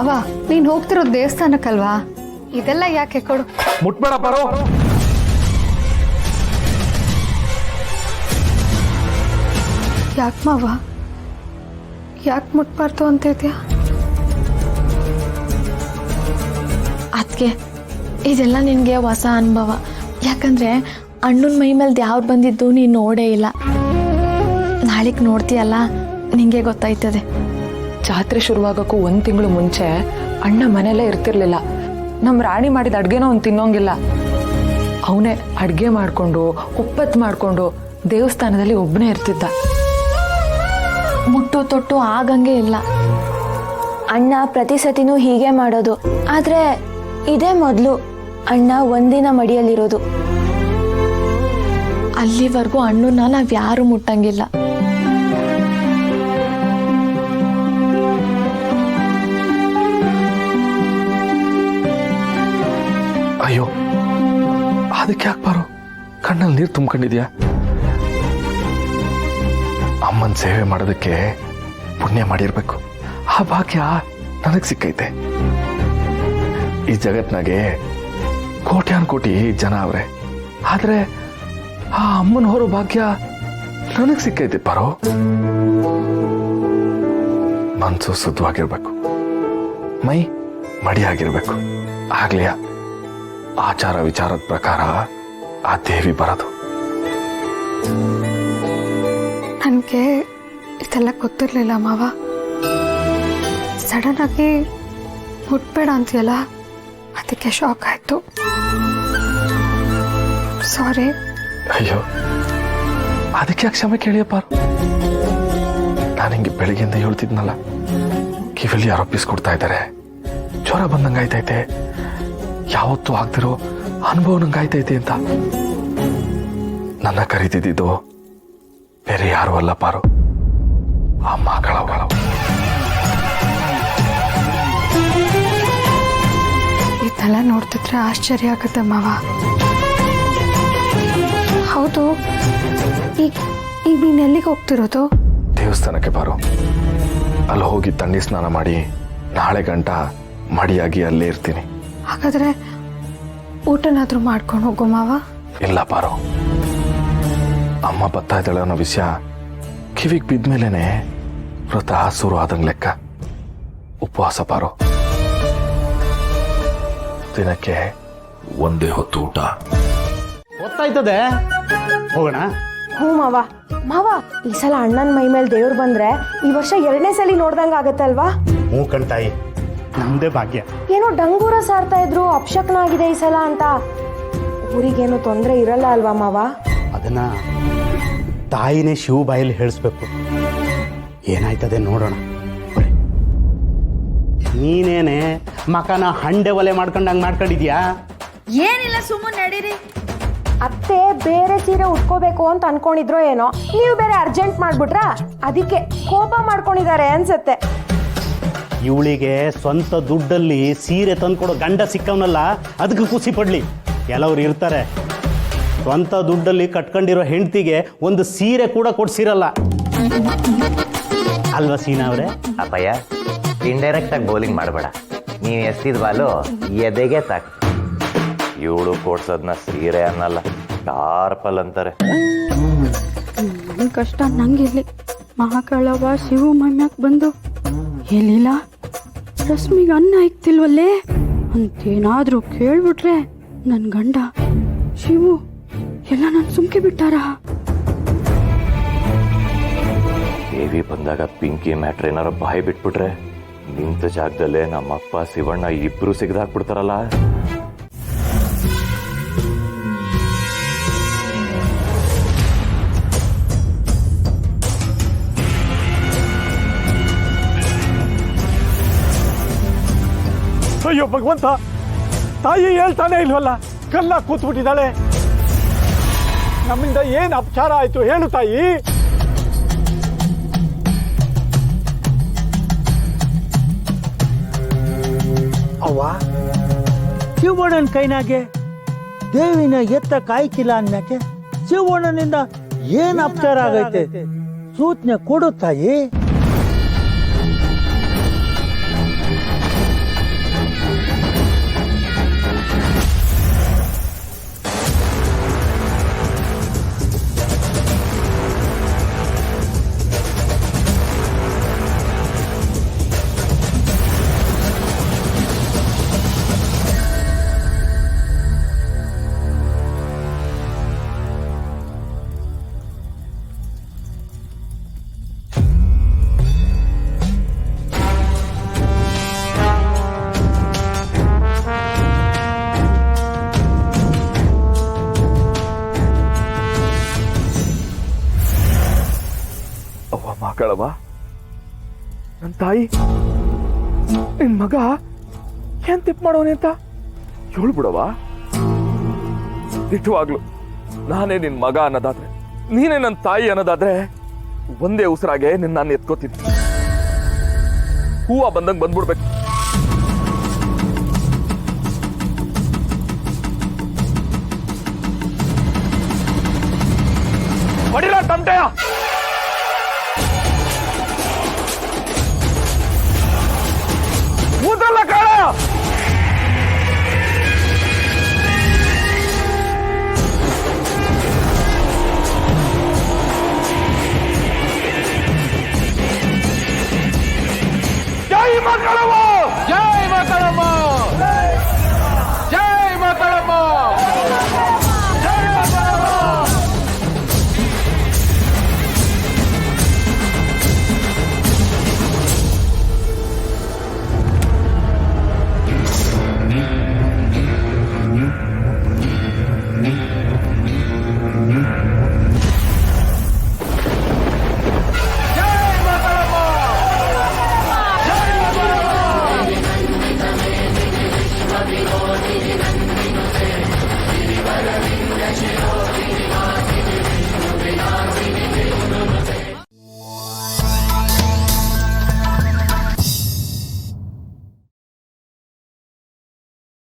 ಮಾವ ನೀನ್ ಹೋಗ್ತಿರೋ ದೇವಸ್ಥಾನಕ್ಕಲ್ವಾ, ಇದೆಲ್ಲ ಯಾಕೆ ಕೊಡು. ಮುಟ್ಬೇಡ ಬರೋ. ಯಾಕೆ ಮಾವ, ಯಾಕೆ ಮುಟ್ಬಾರ್ದು ಅಂತ ಇದೆಯಾ? ಅದಕ್ಕೆ ಇದೆಲ್ಲ ನಿನಗೆ ಹೊಸ ಅನುಭವ. ಯಾಕಂದರೆ ಅಣ್ಣನ ಮೈ ಮೇಲೆ ಯಾವ್ದು ಬಂದಿದ್ದು ನೀನು ನೋಡೇ ಇಲ್ಲ. ನಾಳೆಗೆ ನೋಡ್ತೀಯಲ್ಲ, ನಿಂಗೆ ಗೊತ್ತಾಯ್ತದೆ. ಜಾತ್ರೆ ಶುರುವಾಗೋಕ್ಕೂ 1 ತಿಂಗಳು ಮುಂಚೆ ಅಣ್ಣ ಮನೆಯಲ್ಲೇ ಇರ್ತಿರ್ಲಿಲ್ಲ. ನಮ್ಮ ರಾಣಿ ಮಾಡಿದ ಅಡುಗೆನ ಅವ್ನು ತಿನ್ನೋಂಗಿಲ್ಲ. ಅವನೇ ಅಡುಗೆ ಮಾಡಿಕೊಂಡು ಉಪ್ಪತ್ತು ಮಾಡಿಕೊಂಡು ದೇವಸ್ಥಾನದಲ್ಲಿ ಒಬ್ಬನೇ ಇರ್ತಿದ್ದ. ಮುಟ್ಟು ತೊಟ್ಟು ಆಗಂಗೆ ಇಲ್ಲ. ಅಣ್ಣ ಪ್ರತಿ ಸತಿನೂ ಹೀಗೆ ಮಾಡೋದು. ಆದರೆ ಇದೇ ಮೊದಲು ಅಣ್ಣ ಒಂದಿನ ಮಡಿಯಲ್ಲಿರೋದು. ಅಲ್ಲಿವರೆಗೂ ಅಣ್ಣನ ನಾವ್ಯಾರು ಮುಟ್ಟಂಗಿಲ್ಲ. ಅಯ್ಯೋ, ಅದಕ್ಕೆ ಯಾಕೆ ಬಾರೋ, ಕಣ್ಣಲ್ಲಿ ನೀರು ತುಂಬ್ಕೊಂಡಿದ್ಯಾ? ಅಮ್ಮನ ಸೇವೆ ಮಾಡೋದಕ್ಕೆ ಪುಣ್ಯ ಮಾಡಿರ್ಬೇಕು. ಆ ಭಾಗ್ಯ ನನಗೆ ಸಿಕ್ಕೈತೆ. ಈ ಜಗತ್ನಾಗೆ ಕೋಟ್ಯಾನ್ ಕೋಟಿ ಜನ ಅವ್ರೆ, ಆದ್ರೆ ಆ ಅಮ್ಮನ ಹೊರ ಭಾಗ್ಯ ನನಗೆ ಸಿಕ್ಕೈತೆ ಪರೋ. ಮನ್ಸು ಶುದ್ಧವಾಗಿರ್ಬೇಕು, ಮೈ ಮಡಿಯಾಗಿರ್ಬೇಕು. ಆಗ್ಲಿಯ ಆಚಾರ ವಿಚಾರದ ಪ್ರಕಾರ ಆ ದೇವಿ ಬರೋದು. ನನಗೆ ಇದೆಲ್ಲ ಗೊತ್ತಿರಲಿಲ್ಲ ಮಾವ. ಸಡನ್ ಆಗಿ ಮುಟ್ಬೇಡ ಅಂತೀಯಲ್ಲ, ಅದಕ್ಕೆ ಶಾಕ್ ಆಯ್ತು. ಸಾರಿ. ಅಯ್ಯೋ, ಅದಕ್ಕೆ ಕ್ಷಮೆ ಕೇಳಿಯಪ್ಪ. ನಾನು ಹಿಂಗೆ ಬೆಳಿಗ್ಗೆಯಿಂದ ಹೇಳ್ತಿದ್ನಲ್ಲ, ಕಿವಿಲಿ ಆರೋಪಿಸ್ಕೊಡ್ತಾ ಇದ್ದಾರೆ, ಜ್ವರ ಬಂದಂಗಾಯ್ತೈತೆ, ಯಾವತ್ತೂ ಆಗ್ತಿರೋ ಅನುಭವ ನಂಗಾಯ್ತೈತೆ ಅಂತ. ನನ್ನ ಕರೀತಿದ್ದು ಬೇರೆ ಯಾರು ಅಲ್ಲ ಪಾರು, ಆ ಮಗಳ. ಇದೆಲ್ಲ ನೋಡ್ತಿದ್ರೆ ಆಶ್ಚರ್ಯ ಆಗುತ್ತೆ ಮಾವ. ಹೌದು, ಈಗ ನೀನ್ ಎಲ್ಲಿಗೆ ಹೋಗ್ತಿರೋದು? ದೇವಸ್ಥಾನಕ್ಕೆ ಬಾರೋ. ಅಲ್ಲಿ ಹೋಗಿ ತಣ್ಣಿ ಸ್ನಾನ ಮಾಡಿ ನಾಳೆ ಗಂಟ ಮಡಿಯಾಗಿ ಅಲ್ಲೇ ಇರ್ತೀನಿ. ಹಾಗಾದ್ರೆ ಊಟನಾದ್ರೂ ಮಾಡ್ಕೊಂಡು ಹೋಗೋ ಮಾವ. ಇಲ್ಲ ಪಾರೋ, ಅಮ್ಮ ಬರ್ತಾ ಇದ್ದಾಳೆ ಅನ್ನೋ ವಿಷಯ ಕಿವಿಗೆ ಬಿದ್ಮೇಲೆನೆ ವ್ರತ ಶುರು ಆದಂಗ್ ಲೆಕ್ಕ. ಉಪವಾಸ ಪಾರೋ. ದಿನಕ್ಕೆ ಒಂದೇ ಹೊತ್ತು ಊಟ. ಗೊತ್ತಾಯ್ತದೆ, ಹೋಗೋಣ. ಹ್ಞೂ ಮಾವ. ಮಾವ, ಈ ಸಲ ಅಣ್ಣನ ಮೈ ಮೇಲೆ ದೇವ್ರು ಬಂದ್ರೆ ಈ ವರ್ಷ 2ನೇ ಸಲ ನೋಡ್ದಂಗ ಆಗತ್ತಲ್ವಾ? ಹ್ಞೂ ಕಣ್ತಾಯಿ, ನಮ್ದೇ ಭಾಗ್ಯ. ಏನೋ ಡಂಗೂರ ಸಾರ್ತಾ ಇದ್ರು, ಅಪಶಕ್ನ ಆಗಿದೆ ಈ ಸಲ ಅಂತ. ಊರಿಗೇನು ತೊಂದರೆ ಇರಲ್ಲ ಅಲ್ವಾ ಮಾವ? ಅದನ್ನ ತಾಯಿನೇ ಶಿವ ಬಾಯಲ್ಲಿ ಹೇಳಿಸ್ಬೇಕು. ಏನಾಯ್ತದೆ ನೋಡೋಣ. ನೀನೇನೆ ಮಕನ ಹಂಡೆ ಒಲೆ ಮಾಡ್ಕೊಂಡಂಗೆ ಮಾಡ್ಕೊಂಡಿದ್ಯಾ? ಏನಿಲ್ಲ, ಸುಮ್ಮನೆ ನಡೀರಿ. ಅತ್ತೆ ಬೇರೆ ಸೀರೆ ಉಟ್ಕೋಬೇಕು ಅಂತ ಅನ್ಕೊಂಡಿದ್ರೋ ಏನೋ, ನೀವು ಬೇರೆ ಅರ್ಜೆಂಟ್ ಮಾಡ್ಬಿಟ್ರಾ? ಅದಕ್ಕೆ ಕೋಪ ಮಾಡ್ಕೊಂಡಿದ್ದಾರೆ ಅನ್ಸತ್ತೆ. ಇವಳಿಗೆ ಸ್ವಂತ ದುಡ್ಡಲ್ಲಿ ಸೀರೆ ತಂದ್ಕೊಡೋ ಗಂಡ ಸಿಕ್ಕವನಲ್ಲ, ಅದಕ್ಕೆ ಖುಷಿ ಪಡ್ಲಿ. ಕೆಲವ್ರು ಇರ್ತಾರೆ, ಸ್ವಂತ ದುಡ್ಡಲ್ಲಿ ಕಟ್ಕೊಂಡಿರೋ ಹೆಂಡತಿಗೆ ಒಂದು ಸೀರೆ ಕೂಡ ಕೊಡ್ಸಿರಲ್ಲ ಅಲ್ವಾ ಸೀನಾ ಅವರೇ? ಅಪ್ಪಯ್ಯ, ಇಂಡೈರೆಕ್ಟ್ ಆಗಿ ಬೌಲಿಂಗ್ ಮಾಡಬೇಡ. ನೀನು ಎಸ್ತಿದ್ ಬಾಲು ಎದೆಗೆ ತಾಕ. ಇವಳು ಕೊಡ್ಸೋದನ್ನ ಸೀರೆ ಅನ್ನಲ್ಲ, ಟಾರ್ಪಲ್ ಅಂತಾರೆ. ನನ್ನ ಕಷ್ಟ ನಂಗಿರ್ಲಿ. ಮಹಾಕಾಳವ ಶಿವು ಮಮ್ಯಾಕ್ ಬಂದು ಹೇಳಿಲ್ಲ, ರಶ್ಮಿಗೆ ಅನ್ನ ಇಕ್ತಿಲ್ವಲ್ಲೇ ಅಂತೇನಾದ್ರೂ ಕೇಳ್ಬಿಟ್ರೆ ನನ್ನ ಗಂಡ ಶಿವು ಎಲ್ಲ ನಾನು ಸುಮ್ಕೆ ಬಿಟ್ಟಾರ. ದೇವಿ ಬಂದಾಗ ಪಿಂಕಿ ಮ್ಯಾಟ್ರ್ ಏನಾರ ಬಾಯಿ ಬಿಟ್ಬಿಟ್ರೆ ನಿಂತ ಜಾಗದಲ್ಲೇ ನಮ್ಮಪ್ಪ ಶಿವಣ್ಣ ಇಬ್ರು ಸಿಗದಾಕ್ಬಿಡ್ತಾರಲ್ಲ. ಅಯ್ಯೋ ಭಗವಂತ, ತಾಯಿ ಹೇಳ್ತಾನೆ ಇಲ್ವಲ್ಲ, ಕಲ್ಲ ಕೂತ್ಬಿಟ್ಟಿದ್ದಾಳೆ. ನಮ್ಮಿಂದ ಏನ್ ಅಪಚಾರ ಆಯ್ತು ಹೇಳು ತಾಯಿ. ಅವ್ವ, ಶಿವಣ್ಣನ ಕೈನಾಗೆ ದೇವಿನ ಎತ್ತ ಕಾಯ್ಕಿಲ್ಲ ಅಂದ್ಮ್ಯಾಕೆ ಶಿವಣ್ಣನಿಂದ ಏನ್ ಅಪಚಾರ ಆಗೈತೆ ಸೂಚನೆ ಕೊಡು ತಾಯಿ. ಮಗಳವ ನನ್ನ ತಾಯಿ ನಿನ್ ಮಗ ಏನ್ ತಿಪ್ ಮಾಡೋನೆ ಅಂತ ಹೇಳು ಬಿಡವ. ನಿಜವಾಗ್ಲು ನಾನೇ ನಿನ್ ಮಗ ಅನ್ನೋದಾದ್ರೆ, ನೀನೇ ನನ್ನ ತಾಯಿ ಅನ್ನೋದಾದ್ರೆ, ಒಂದೇ ಉಸಿರಾಗೆ ನಿನ್ನ ನಾನು ಎತ್ಕೋತೀನಿ. ಹೂವ ಬಂದಂಗ್ ಬಂದ್ಬಿಡ್ಬೇಕು. ಹೊಡಿಲ ತಮಟೆಯ. ಊದಲ್ಲ